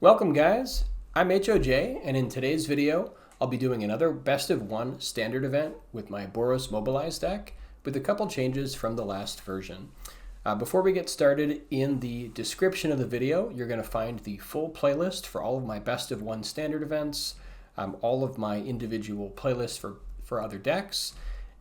Welcome guys, I'm HOJ, and in today's video I'll be doing another best of one standard event with my Boros Mobilize deck with a couple changes from the last version. Before we get started, in the description of the video you're going to find the full playlist for all of my best of one standard events, all of my individual playlists for other decks,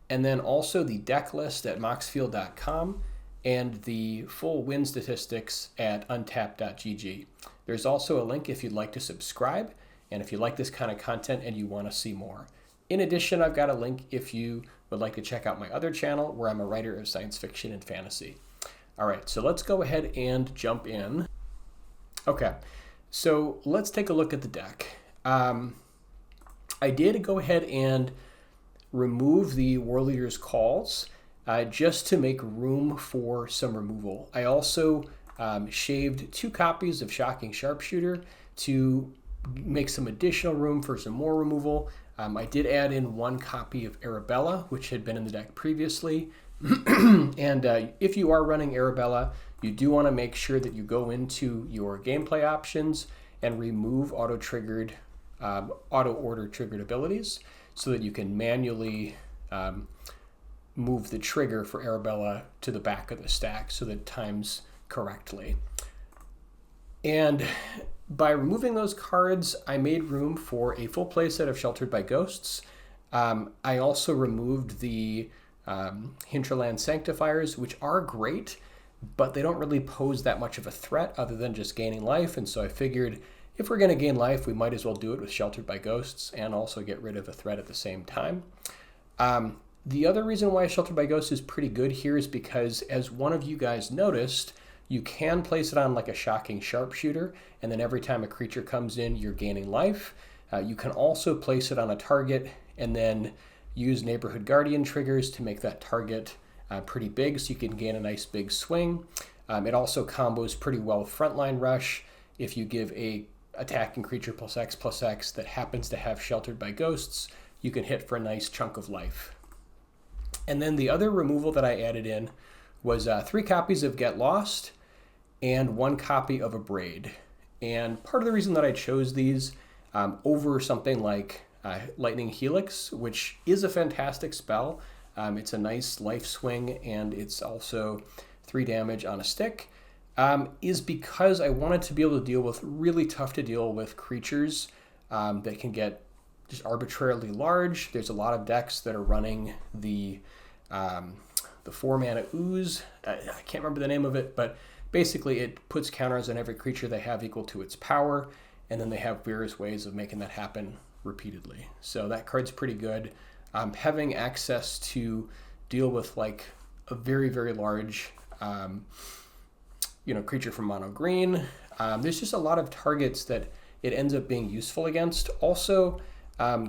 and then also the deck list at moxfield.com and the full win statistics at untapped.gg. There's also a link if you'd like to subscribe and if you like this kind of content and you want to see more. In addition, I've got a link if you would like to check out my other channel where I'm a writer of science fiction and fantasy. All right, so let's go ahead and jump in. Okay, so let's take a look at the deck. I did go ahead and remove the Warleader's Calls just to make room for some removal. I also shaved 2 copies of Shocking Sharpshooter to make some additional room for some more removal. I did add in 1 copy of Arabella, which had been in the deck previously. And if you are running Arabella, you do want to make sure that you go into your gameplay options and remove auto-order triggered abilities so that you can manually move the trigger for Arabella to the back of the stack so that it times correctly. And by removing those cards, I made room for a full playset of Sheltered by Ghosts. I also removed the Hinterland Sanctifiers, which are great, but they don't really pose that much of a threat other than just gaining life. And so I figured if we're going to gain life, we might as well do it with Sheltered by Ghosts and also get rid of a threat at the same time. The other reason why Sheltered by Ghosts is pretty good here is because, as one of you guys noticed, you can place it on like a Shocking Sharpshooter, and then every time a creature comes in, you're gaining life. You can also place it on a target and then use Neighborhood Guardian triggers to make that target pretty big, so you can gain a nice big swing. It also combos pretty well with Frontline Rush. If you give a attacking creature +X that happens to have Sheltered by Ghosts, you can hit for a nice chunk of life. And then the other removal that I added in was 3 copies of Get Lost and 1 copy of Abrade. And part of the reason that I chose these over something like Lightning Helix, which is a fantastic spell, it's a nice life swing and it's also 3 damage on a stick, is because I wanted to be able to deal with really tough to deal with creatures that can get just arbitrarily large. There's a lot of decks that are running the 4-mana Ooze. I can't remember the name of it, but basically it puts counters on every creature they have equal to its power, and then they have various ways of making that happen repeatedly. So that card's pretty good. Having access to deal with like a very, very large creature from mono green. There's just a lot of targets that it ends up being useful against. Also,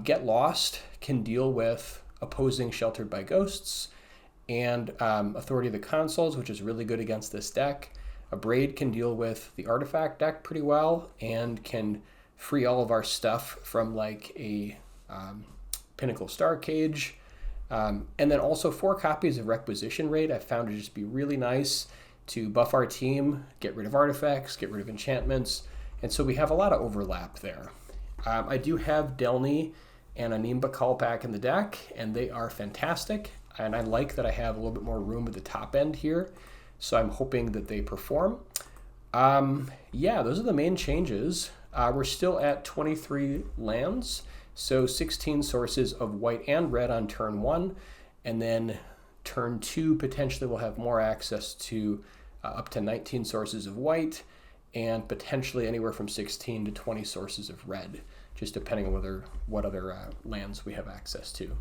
Get Lost can deal with opposing Sheltered by Ghosts and Authority of the Consuls, which is really good against this deck. Abrade can deal with the Artifact deck pretty well and can free all of our stuff from like a Pinnacle Star Cage. And then also 4 copies of Requisition Raid I found to just be really nice to buff our team, get rid of artifacts, get rid of enchantments, and so we have a lot of overlap there. I do have Delney and Anim Pakal back in the deck, and they are fantastic, and I like that I have a little bit more room at the top end here, so I'm hoping that they perform. Yeah, those are the main changes. We're still at 23 lands, so 16 sources of white and red on turn 1, and then turn 2 potentially we'll have more access to up to 19 sources of white, and potentially anywhere from 16 to 20 sources of red, just depending on what other lands we have access to.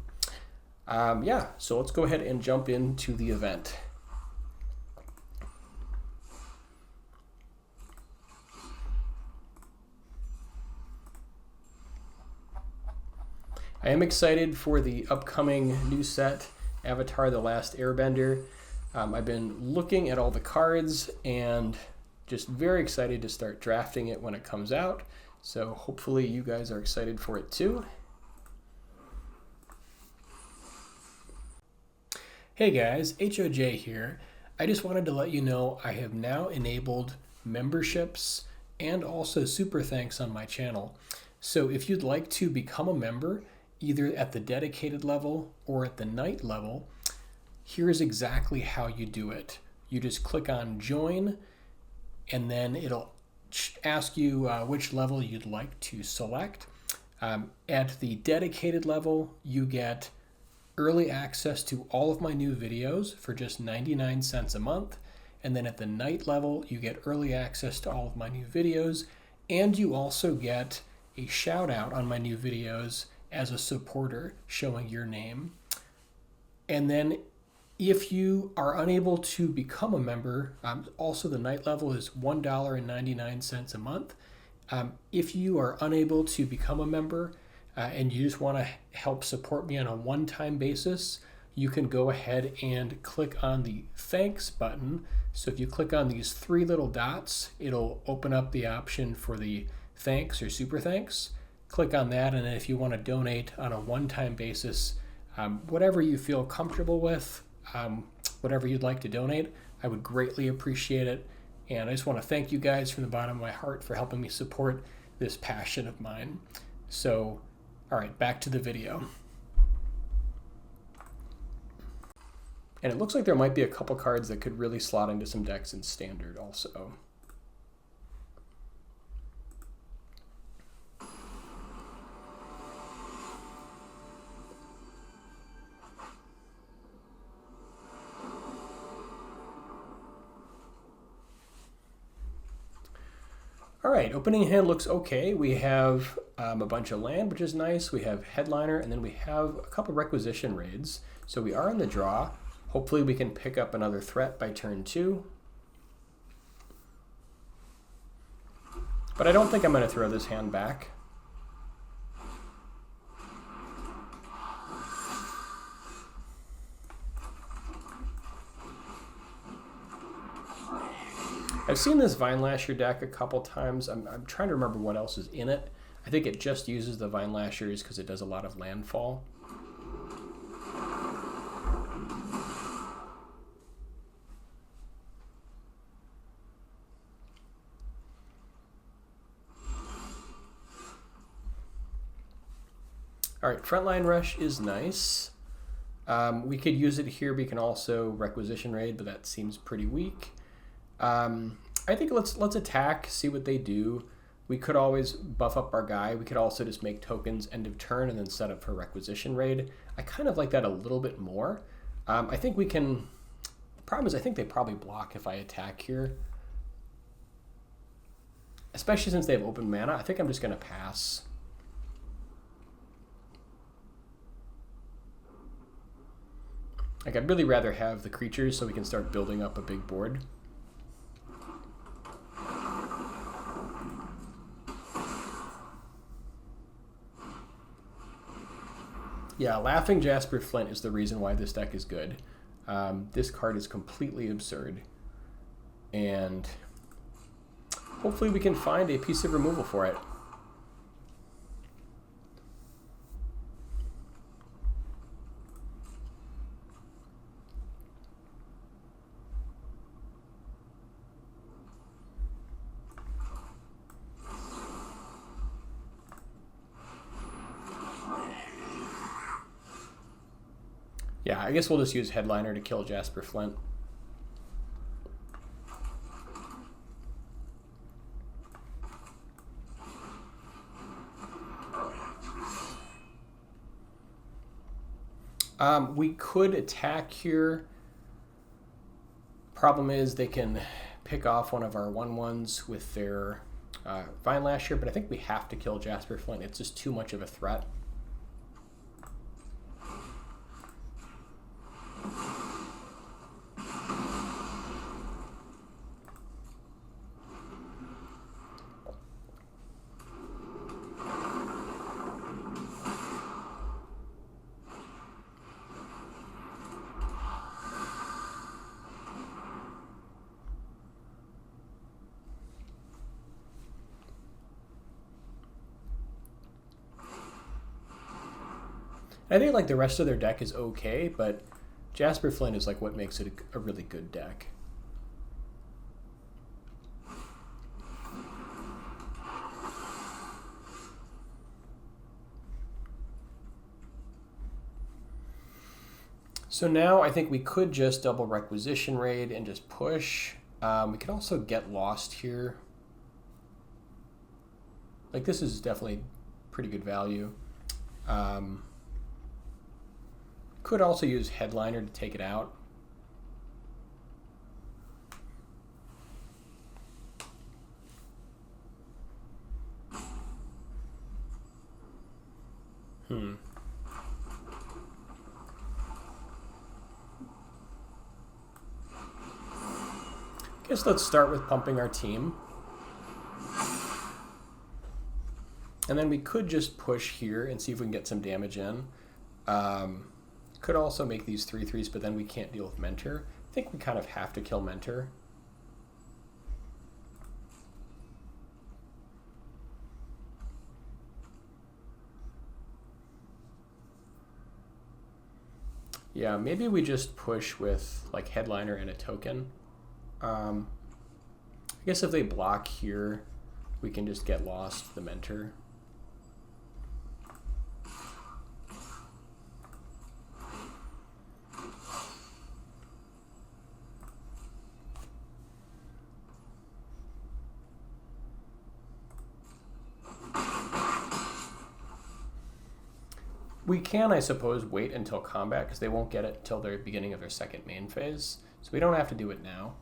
Yeah, so let's go ahead and jump into the event. I am excited for the upcoming new set, Avatar: The Last Airbender. I've been looking at all the cards and just very excited to start drafting it when it comes out. So hopefully you guys are excited for it too. Hey guys, HOJ here. I just wanted to let you know I have now enabled memberships and also super thanks on my channel. So if you'd like to become a member, either at the dedicated level or at the night level, here's exactly how you do it. You just click on join, and then it'll ask you which level you'd like to select. At the dedicated level, you get early access to all of my new videos for just 99 cents a month. And then at the night level, you get early access to all of my new videos, and you also get a shout out on my new videos as a supporter showing your name. And then if you are unable to become a member, also the night level is $1.99 a month. If you are unable to become a member and you just want to help support me on a one-time basis, you can go ahead and click on the thanks button. So if you click on these three little dots, it'll open up the option for the thanks or super thanks. Click on that, and then if you want to donate on a one-time basis, whatever you feel comfortable with, whatever you'd like to donate, I would greatly appreciate it. And I just want to thank you guys from the bottom of my heart for helping me support this passion of mine. So, all right, back to the video. And it looks like there might be a couple cards that could really slot into some decks in Standard also. All right, opening hand looks okay. We have a bunch of land, which is nice. We have Headliner, and then we have a couple Requisition Raids. So we are in the draw. Hopefully we can pick up another threat by turn 2. But I don't think I'm going to throw this hand back. I've seen this Vine Lasher deck a couple times. I'm trying to remember what else is in it. I think it just uses the Vine Lashers because it does a lot of landfall. All right, Frontline Rush is nice. We could use it here. We can also Requisition Raid, but that seems pretty weak. I think let's attack, see what they do. We could always buff up our guy. We could also just make tokens end of turn and then set up for Requisition Raid. I kind of like that a little bit more. I think we can... The problem is I think they probably block if I attack here. Especially since they have open mana. I think I'm just going to pass. Like, I'd really rather have the creatures so we can start building up a big board. Yeah, Laughing Jasper Flint is the reason why this deck is good. This card is completely absurd. And hopefully we can find a piece of removal for it. Yeah, I guess we'll just use Headliner to kill Jasper Flint. We could attack here. Problem is they can pick off one of our 1/1s with their Vine Lasher, but I think we have to kill Jasper Flint. It's just too much of a threat. I think like the rest of their deck is okay, but Jasper Flint is like what makes it a really good deck. So now I think we could just double Requisition Raid and just push. We could also get lost here. Like, this is definitely pretty good value. Could also use Headliner to take it out. Guess let's start with pumping our team. And then we could just push here and see if we can get some damage in. Could also make these 3/3s, but then we can't deal with Mentor. I think we kind of have to kill Mentor. Yeah, maybe we just push with like Headliner and a token. I guess if they block here, we can just get lost the Mentor. We can, I suppose, wait until combat because they won't get it until the beginning of their second main phase. So we don't have to do it now.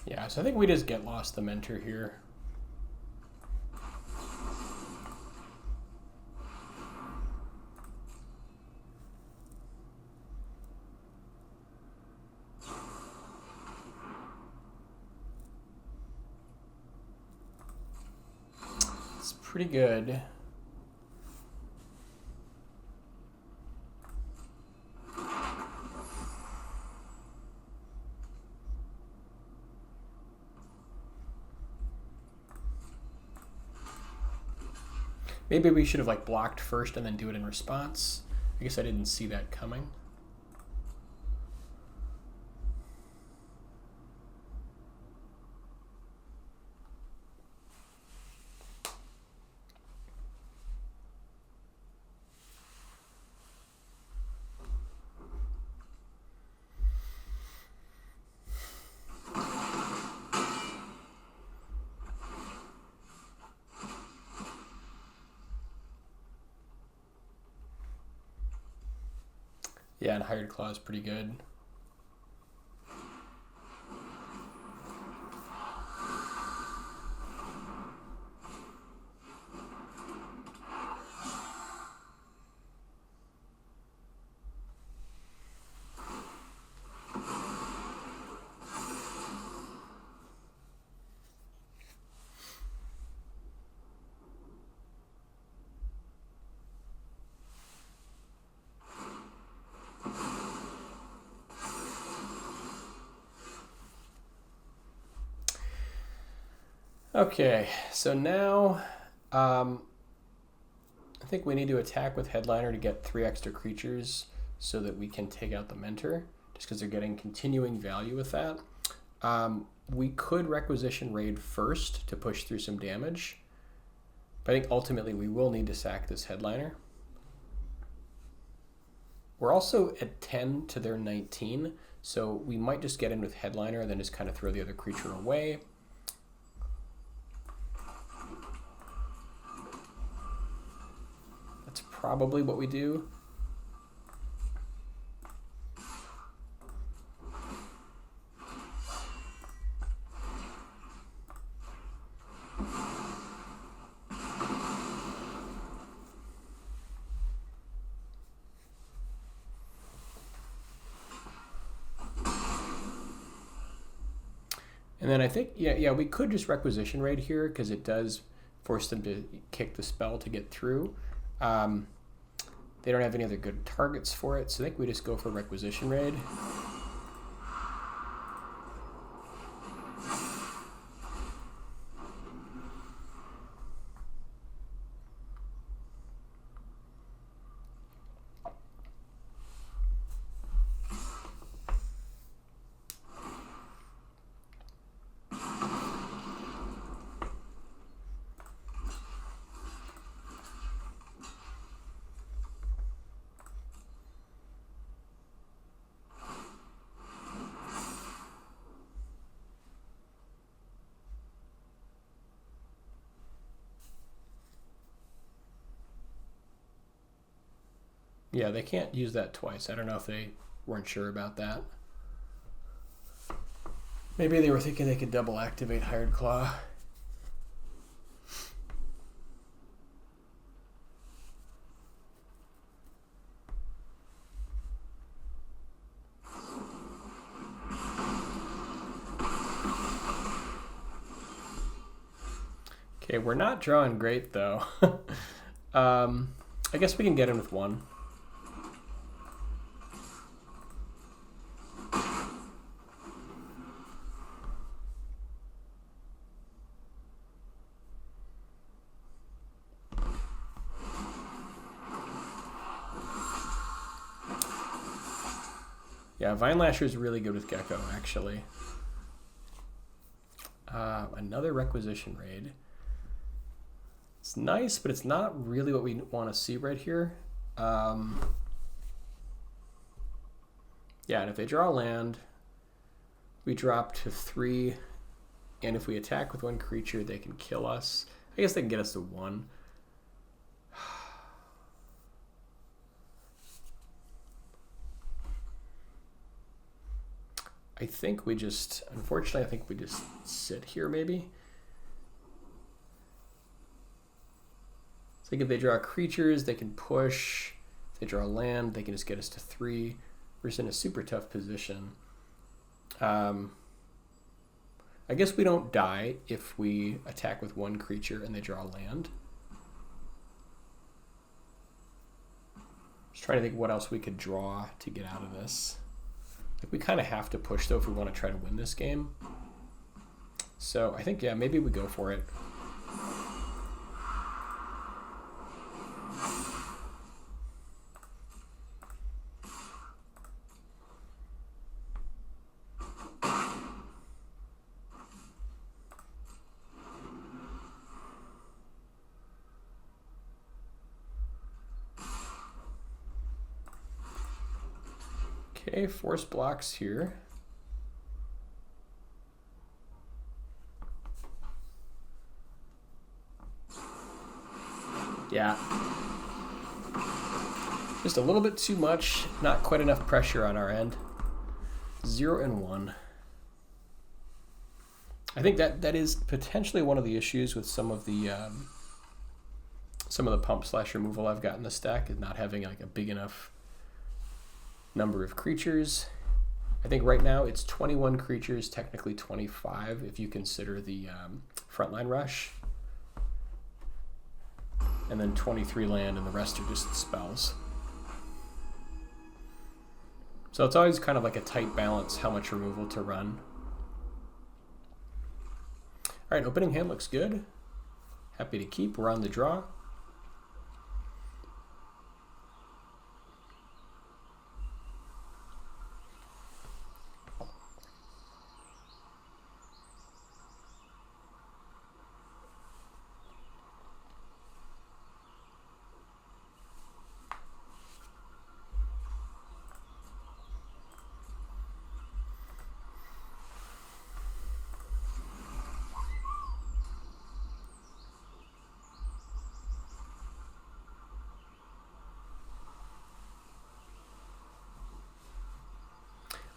Yeah, so I think we just get lost the Mentor here. It's pretty good. Maybe we should have like blocked first and then do it in response. I guess I didn't see that coming. Yeah, and Hired Claw is pretty good. Okay, so now I think we need to attack with Headliner to get 3 extra creatures so that we can take out the Mentor, just because they're getting continuing value with that. We could Requisition Raid first to push through some damage, but I think ultimately we will need to sack this Headliner. We're also at 10 to their 19, so we might just get in with Headliner and then just kind of throw the other creature away. That's probably what we do. And then I think, yeah, we could just Requisition Raid here because it does force them to kick the spell to get through. They don't have any other good targets for it, so I think we just go for Requisition Raid. Yeah, they can't use that twice. I don't know if they weren't sure about that. Maybe they were thinking they could double activate Hired Claw. Okay, we're not drawing great though. I guess we can get in with one. Yeah, Vine Lasher is really good with Gecko, actually. Another Requisition Raid. It's nice, but it's not really what we want to see right here. Yeah, and if they draw land, we drop to 3, and if we attack with one creature, they can kill us. I guess they can get us to 1. I think we just, unfortunately, I think we just sit here maybe. So if they draw creatures, they can push. If they draw land, they can just get us to 3. We're just in a super tough position. I guess we don't die if we attack with one creature and they draw land. Just trying to think what else we could draw to get out of this. Like, we kind of have to push though if we want to try to win this game. So I think, yeah, maybe we go for it. Okay, force blocks here. Yeah. Just a little bit too much, not quite enough pressure on our end. 0 and 1. I think that is potentially one of the issues with some of the pump slash removal I've got in the stack, is not having like a big enough number of creatures. I think right now it's 21 creatures, technically 25 if you consider the Frontline Rush, and then 23 land, and the rest are just spells. So it's always kind of like a tight balance how much removal to run. All right, opening hand looks good. Happy to keep. We're on the draw.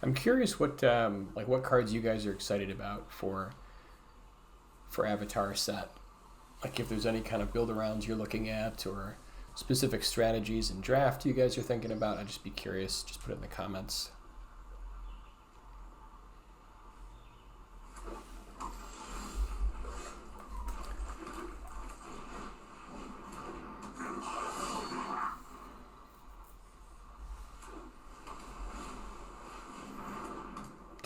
I'm curious what what cards you guys are excited about for Avatar set. Like if there's any kind of build arounds you're looking at, or specific strategies in draft you guys are thinking about. I'd just be curious. Just put it in the comments.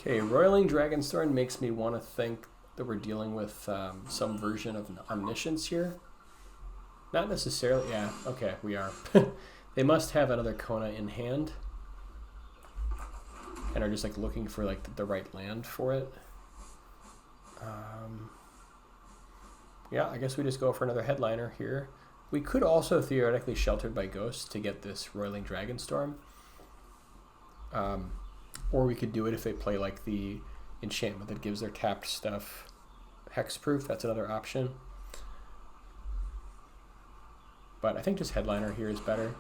Okay, Roiling Dragonstorn makes me want to think that we're dealing with some version of Omniscience here. Not necessarily, yeah, okay, we are. They must have another Kona in hand and are just like looking for like the right land for it. Yeah, I guess we just go for another headliner here. We could also theoretically Sheltered by Ghosts to get this Roiling Dragonstorm. Or we could do it if they play like the enchantment that gives their tapped stuff hexproof. That's another option. But I think just headliner here is better.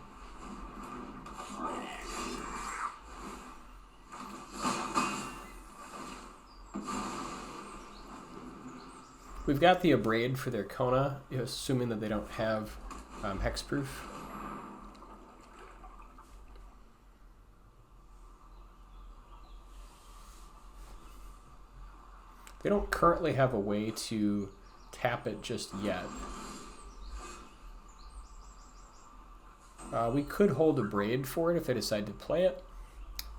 We've got the Abrade for their Kona, assuming that they don't have hexproof. They don't currently have a way to tap it just yet. We could hold Abrade for it if they decide to play it.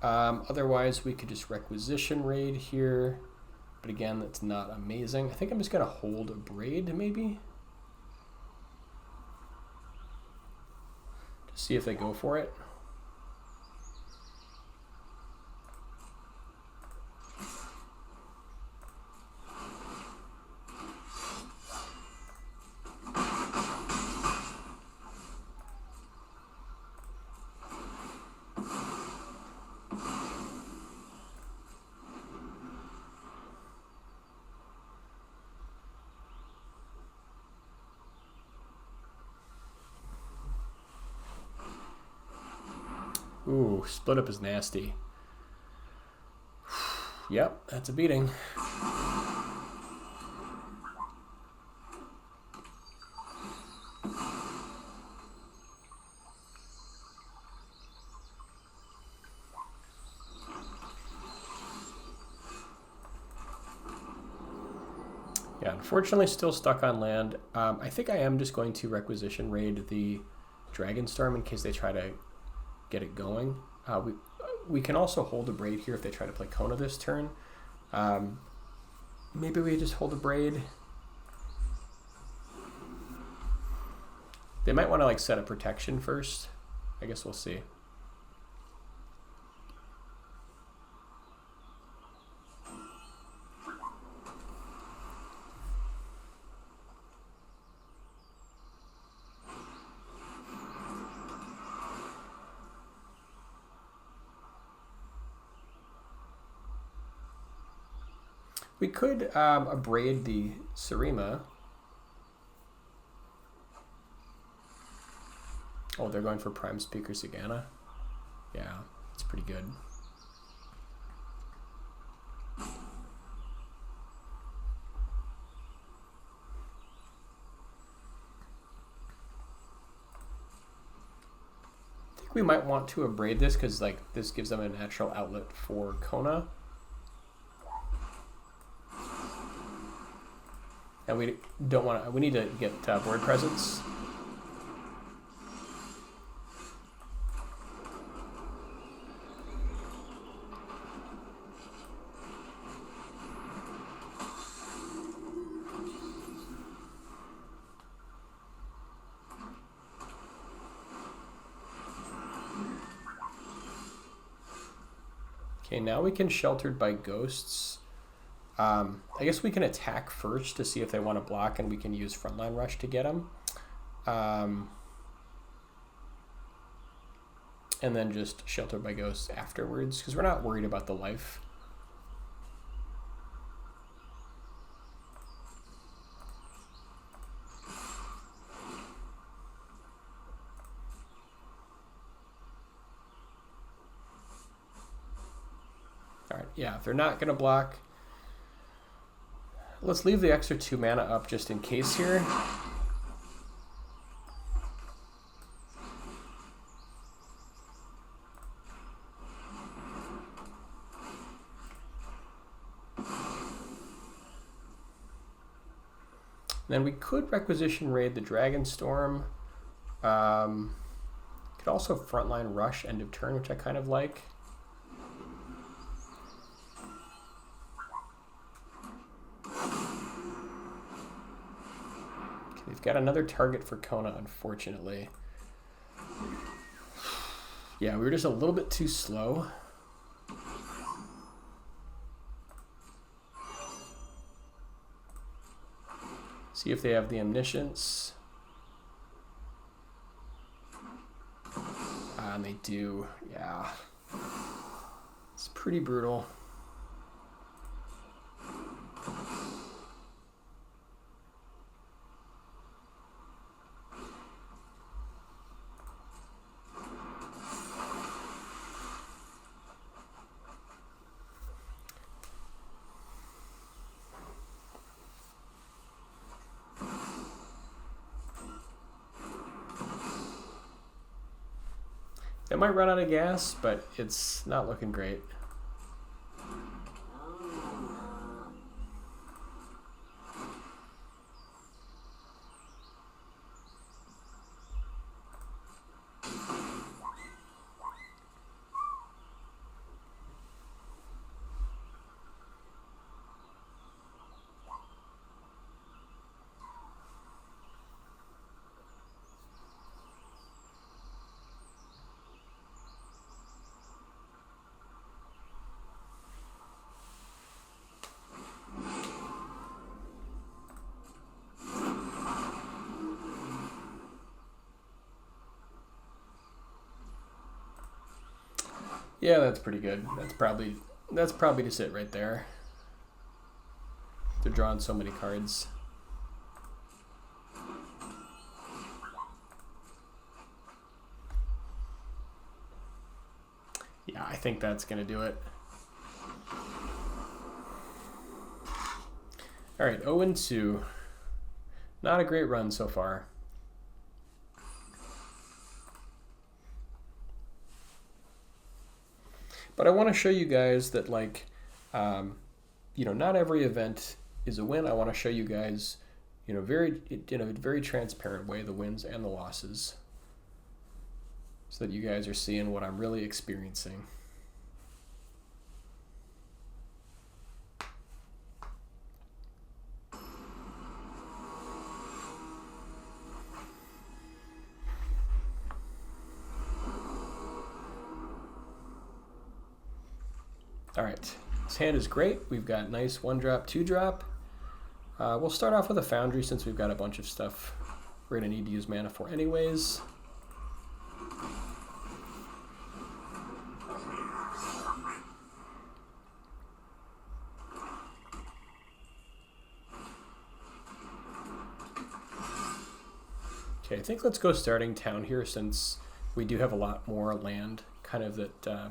Otherwise, we could just Requisition Raid here. But again, that's not amazing. I think I'm just going to hold Abrade, maybe? To see if they go for it. Ooh, split up is nasty. Yep, that's a beating. Yeah, unfortunately still stuck on land. I think I am just going to Requisition Raid the Dragonstorm in case they try to get it going. We can also hold Abrade here if they try to play Kona this turn. Maybe we just hold Abrade. They might want to like set a protection first. I guess we'll see. We could Abrade the Sarima. Oh, they're going for Prime Speaker Sagana. Yeah, it's pretty good. I think we might want to Abrade this because like this gives them a natural outlet for Kona. And we don't want to, we need to get board presence. Okay, now we can Sheltered by Ghosts. I guess we can attack first to see if they want to block, and we can use Frontline Rush to get them. And then just Shelter by Ghosts afterwards, because we're not worried about the life. All right, yeah, if they're not going to block, let's leave the extra 2 mana up just in case here. Then we could Requisition Raid the Dragonstorm. Could also Frontline Rush end of turn, which I kind of like. We've got another target for Kona, unfortunately. Yeah, we were just a little bit too slow. See if they have the Omniscience. And they do, yeah. It's pretty brutal. It might run out of gas, but it's not looking great. Yeah, that's pretty good. That's probably just it right there. They're drawing so many cards. Yeah, I think that's gonna do it. All right, 0-2. Not a great run so far. But I want to show you guys that, like, you know, not every event is a win. I want to show you guys, you know, in a very transparent way, the wins and the losses, so that you guys are seeing what I'm really experiencing. All right, this hand is great. We've got nice 1-drop, 2-drop. We'll start off with a Foundry since we've got a bunch of stuff we're going to need to use mana for anyways. Okay, I think let's go starting town here since we do have a lot more land kind of that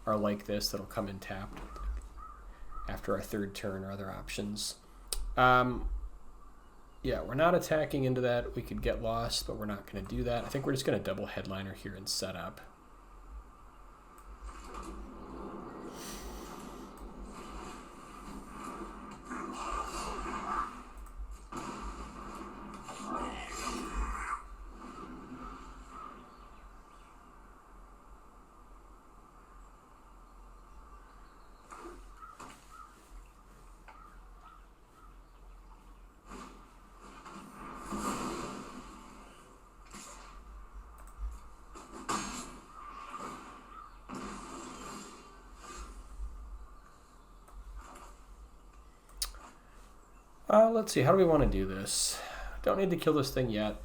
are like this that'll come in tapped after our third turn or other options. Yeah, we're not attacking into that. We could get lost, but we're not going to do that. I think we're just going to double Headliner here and set up. Let's see, how do we want to do this? Don't need to kill this thing yet.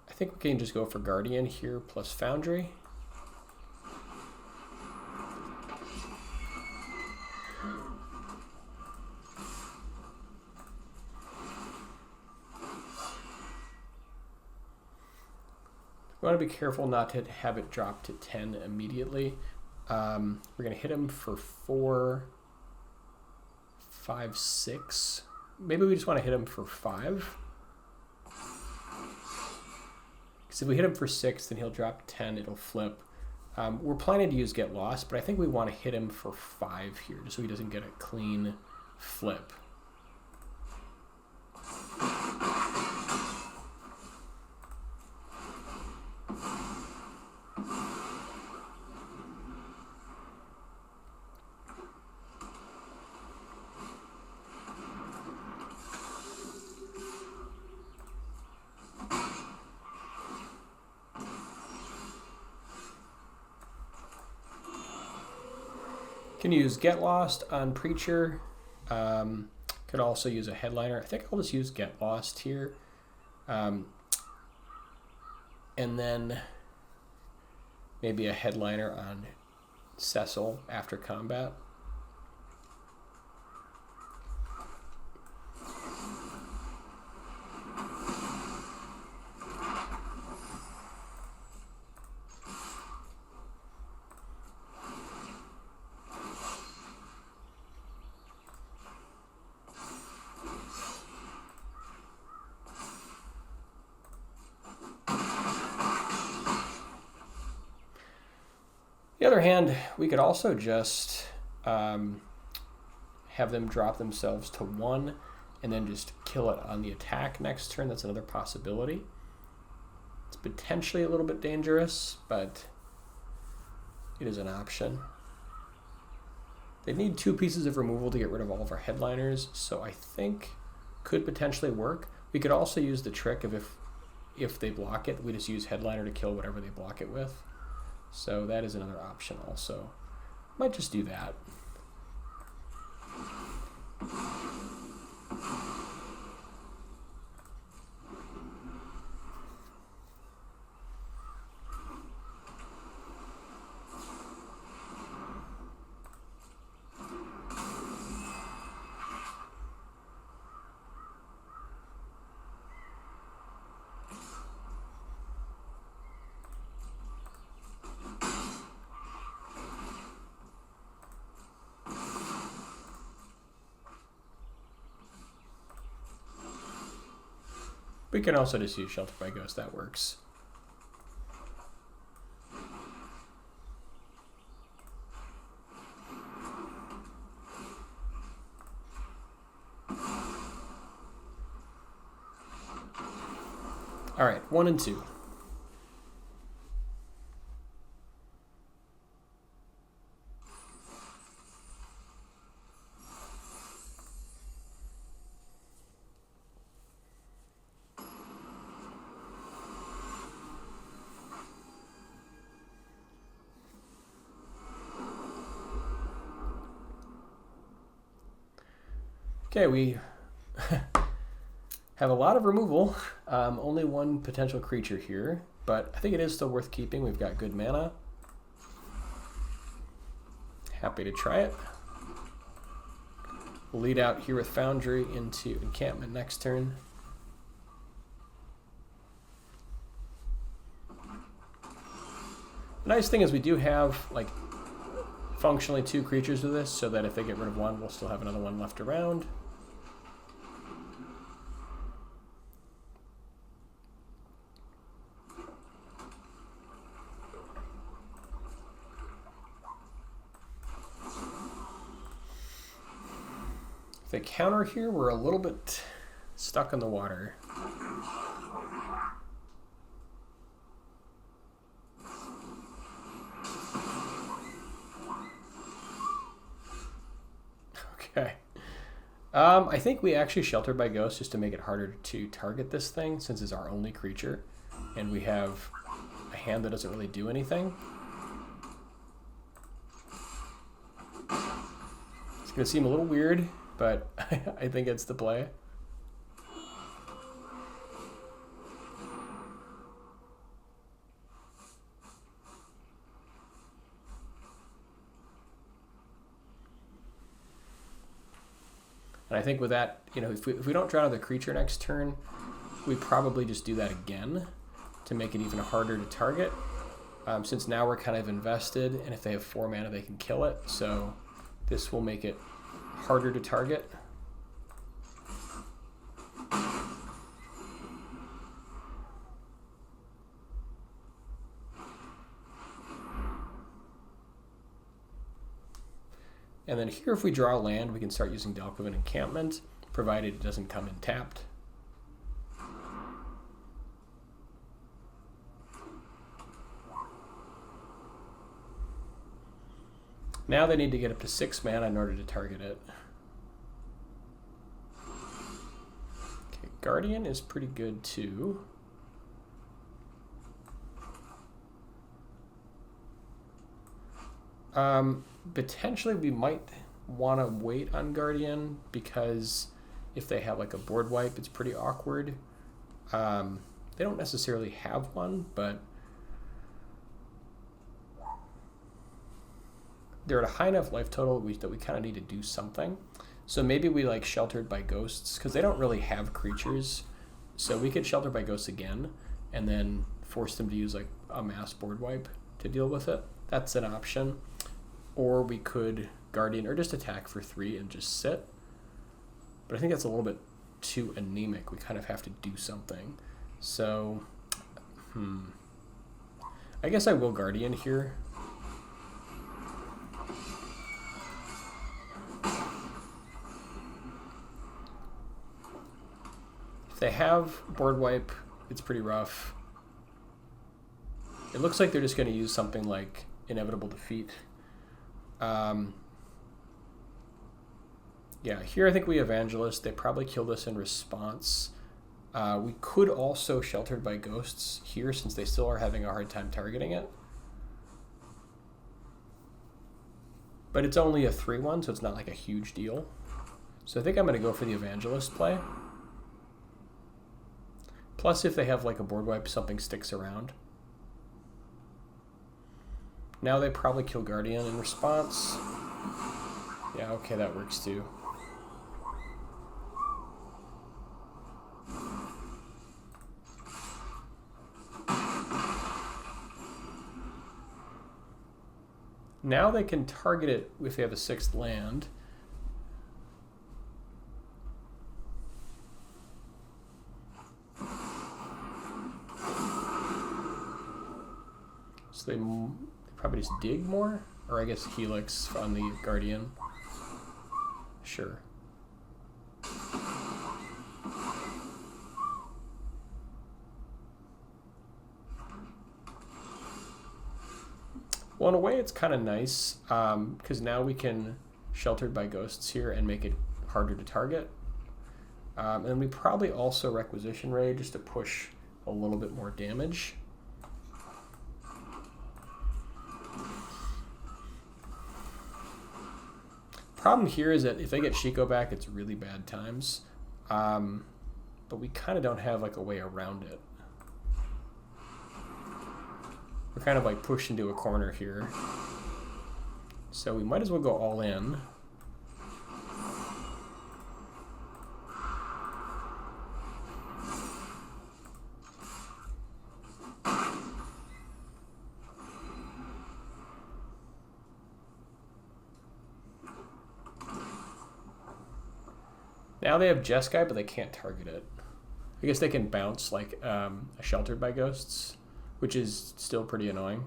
I think we can just go for Guardian here plus Foundry. We want to be careful not to have it drop to 10 immediately. We're going to hit him for 4, 5, 6. Maybe we just want to hit him for 5. Because if we hit him for 6, then he'll drop 10, it'll flip. We're planning to use Get Lost, but I think we want to hit him for 5 here, just so he doesn't get a clean flip. Can use Get Lost on Preacher. Could also use a Headliner. I think I'll just use Get Lost here. And then maybe a Headliner on Cecil after combat. other hand, we could also just have them drop themselves to 1 and then just kill it on the attack next turn. That's another possibility. It's potentially a little bit dangerous, but it is an option. They need 2 pieces of removal to get rid of all of our headliners, so I think could potentially work. We could also use the trick of if they block it, we just use headliner to kill whatever they block it with. So that is another option also. Might just do that. We can also just use Shelter by Ghost, that works. All right, 1 and 2. Okay, we have a lot of removal. Only 1 potential creature here, but I think it is still worth keeping. We've got good mana. Happy to try it. We'll lead out here with Foundry into Encampment next turn. The nice thing is we do have like functionally 2 creatures with this, so that if they get rid of 1, we'll still have another 1 left around. If they counter here, we're a little bit stuck in the water. Okay. I think we actually Shelter by Ghost just to make it harder to target this thing, since it's our only creature, and we have a hand that doesn't really do anything. It's going to seem a little weird, but I think it's the play. And I think with that, you know, if we don't draw another creature next turn, we probably just do that again to make it even harder to target. Since now we're kind of invested, and if they have 4 mana, they can kill it. So this will make it harder to target. And then here, if we draw land, we can start using Dalkovan Encampment, provided it doesn't come in tapped. Now they need to get up to 6 mana in order to target it. Okay, Guardian is pretty good too. Potentially we might want to wait on Guardian, because if they have like a board wipe, it's pretty awkward. They don't necessarily have one, but they're at a high enough life total that we kind of need to do something. So maybe we like Sheltered by Ghosts, because they don't really have creatures. So we could Shelter by Ghosts again, and then force them to use like a mass board wipe to deal with it. That's an option. Or we could Guardian, or just attack for 3 and just sit. But I think that's a little bit too anemic. We kind of have to do something. So, I guess I will Guardian here. If they have board wipe, it's pretty rough. It looks like they're just going to use something like Inevitable Defeat. Yeah, here I think we Evangelist. They probably kill this in response. We could also Sheltered by Ghosts here since they still are having a hard time targeting it. But it's only a 3-1, so it's not like a huge deal. So I think I'm going to go for the Evangelist play. Plus, if they have like a board wipe, something sticks around. Now they probably kill Guardian in response. Yeah, okay, that works too. Now they can target it if they have a 6th land. So they probably just dig more? Or I guess Helix on the Guardian. Sure. Well, in a way, it's kind of nice because now we can Sheltered by Ghosts here and make it harder to target. And we probably also Requisition Raid just to push a little bit more damage. Problem here is that if they get Shiko back, it's really bad times. But we kind of don't have like a way around it. We're kind of like pushed into a corner here. So we might as well go all in. Now they have Jeskai, but they can't target it. I guess they can bounce like a Sheltered by Ghosts, which is still pretty annoying.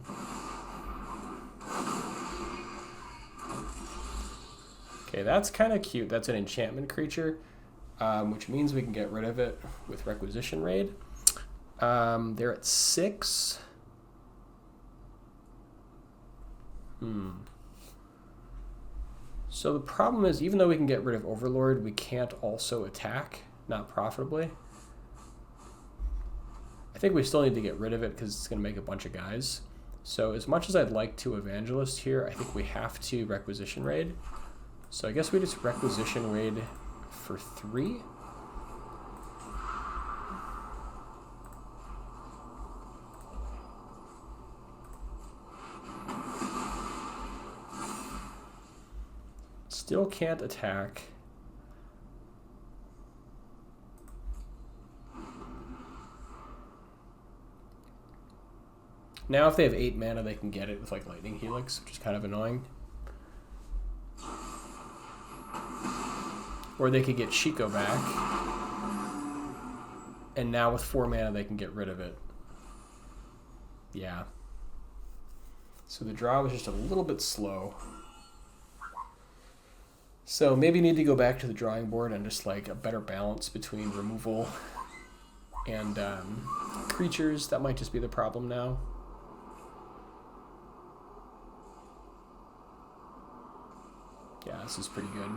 Okay, that's kind of cute. That's an enchantment creature, which means we can get rid of it with Requisition Raid. They're at 6. So the problem is, even though we can get rid of Overlord, we can't also attack, not profitably. I think we still need to get rid of it because it's going to make a bunch of guys. So as much as I'd like to Evangelist here, I think we have to Requisition Raid. So I guess we just Requisition Raid for 3. Still can't attack. Now if they have 8 mana, they can get it with like Lightning Helix, which is kind of annoying. Or they could get Shiko back. And now with 4 mana, they can get rid of it. Yeah. So the draw was just a little bit slow. So maybe need to go back to the drawing board and just like a better balance between removal and creatures. That might just be the problem now. Yeah, this is pretty good.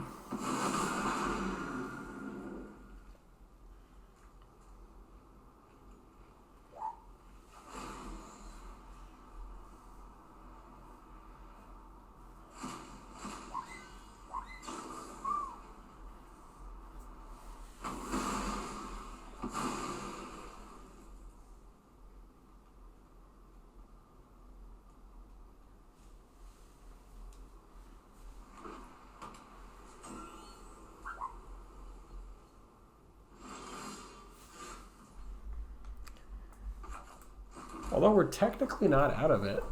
Although we're technically not out of it.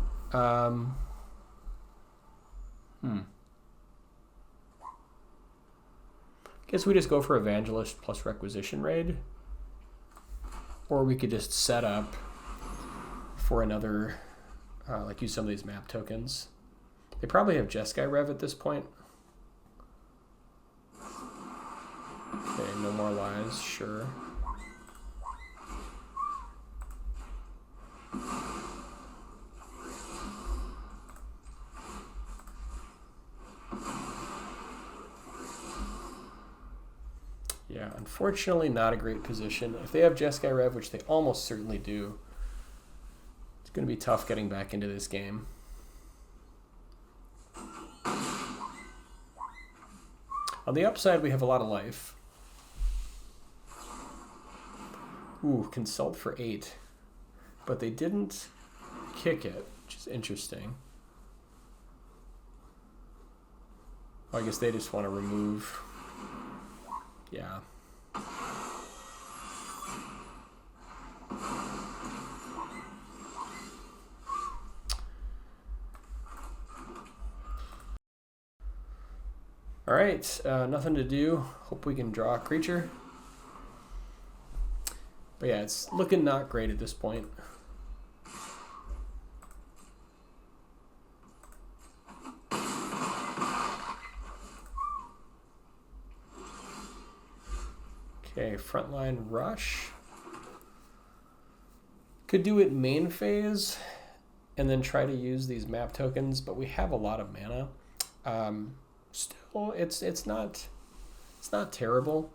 Guess we just go for Evangelist plus Requisition Raid. Or we could just set up for another, like use some of these map tokens. They probably have Jeskai Rev at this point. Okay, no more lies, sure. Yeah, unfortunately not a great position. If they have Jeskai Rev, which they almost certainly do, it's going to be tough getting back into this game. On the upside, we have a lot of life. Ooh, Consult for 8. But they didn't kick it, which is interesting. Well, I guess they just want to remove. Yeah. All right, nothing to do. Hope we can draw a creature. But yeah, it's looking not great at this point. Okay, Frontline Rush. Could do it main phase and then try to use these map tokens, but we have a lot of mana. Still, it's not terrible.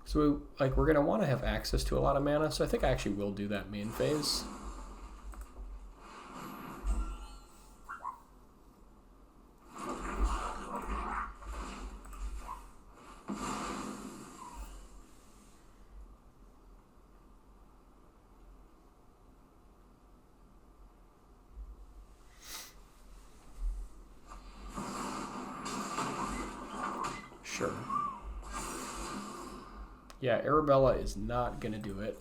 So we're gonna want to have access to a lot of mana, so I think I actually will do that main phase. Sure. Yeah, Arabella is not going to do it.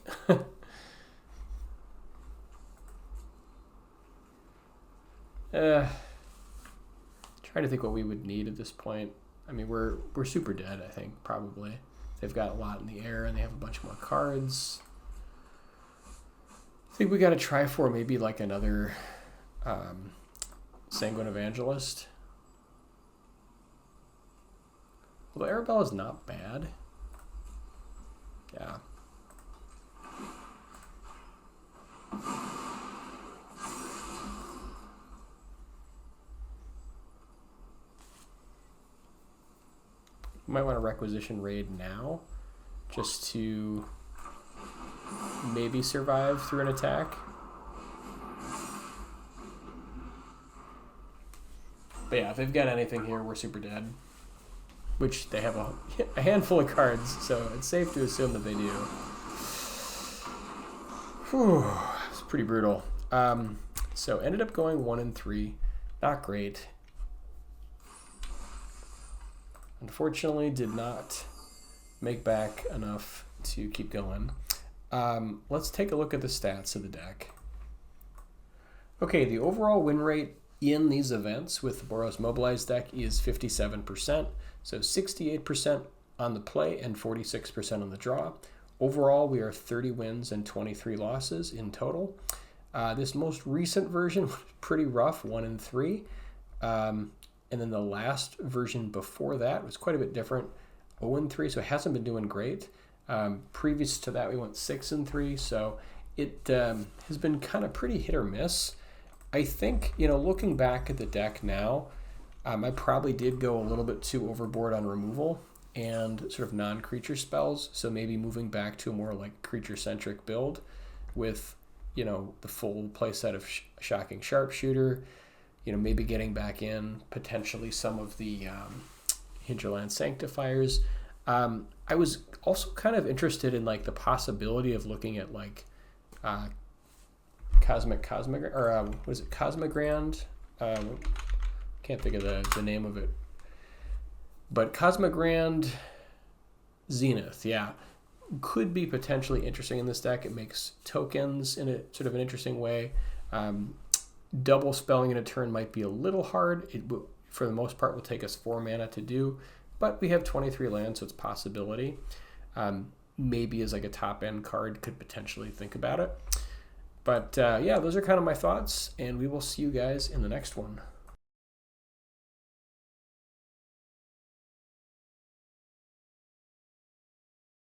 Trying to think what we would need at this point. I mean, we're super dead, I think, probably. They've got a lot in the air, and they have a bunch more cards. I think we got to try for maybe like another Sanguine Evangelist. Well, Arabella is not bad. Yeah. You might want to Requisition Raid now, just to maybe survive through an attack. But yeah, if they've got anything here, we're super dead. Which they have a handful of cards, so it's safe to assume that they do. Whew, it's pretty brutal. So ended up going 1-3, not great. Unfortunately, did not make back enough to keep going. Let's take a look at the stats of the deck. Okay, the overall win rate in these events with the Boros Mobilize deck is 57%. So 68% on the play and 46% on the draw. Overall, we are 30 wins and 23 losses in total. This most recent version was pretty rough, 1-3. And then the last version before that was quite a bit different, 0-3, so it hasn't been doing great. Previous to that, we went 6-3, so it has been kind of pretty hit or miss. I think, looking back at the deck now, I probably did go a little bit too overboard on removal and sort of non-creature spells, so maybe moving back to a more like creature-centric build with, the full playset of Shocking Sharpshooter, maybe getting back in potentially some of the Hinterland Sanctifiers. I was also kind of interested in like the possibility of looking at like Cosmogrand? Can't think of the name of it. But Cosmogrand Zenith, yeah, could be potentially interesting in this deck. It makes tokens in a sort of an interesting way. Double spelling in a turn might be a little hard. It will, for the most part, will take us 4 mana to do, but we have 23 lands, so it's a possibility. Maybe as like a top end card, could potentially think about it. But yeah, those are kind of my thoughts, and we will see you guys in the next one.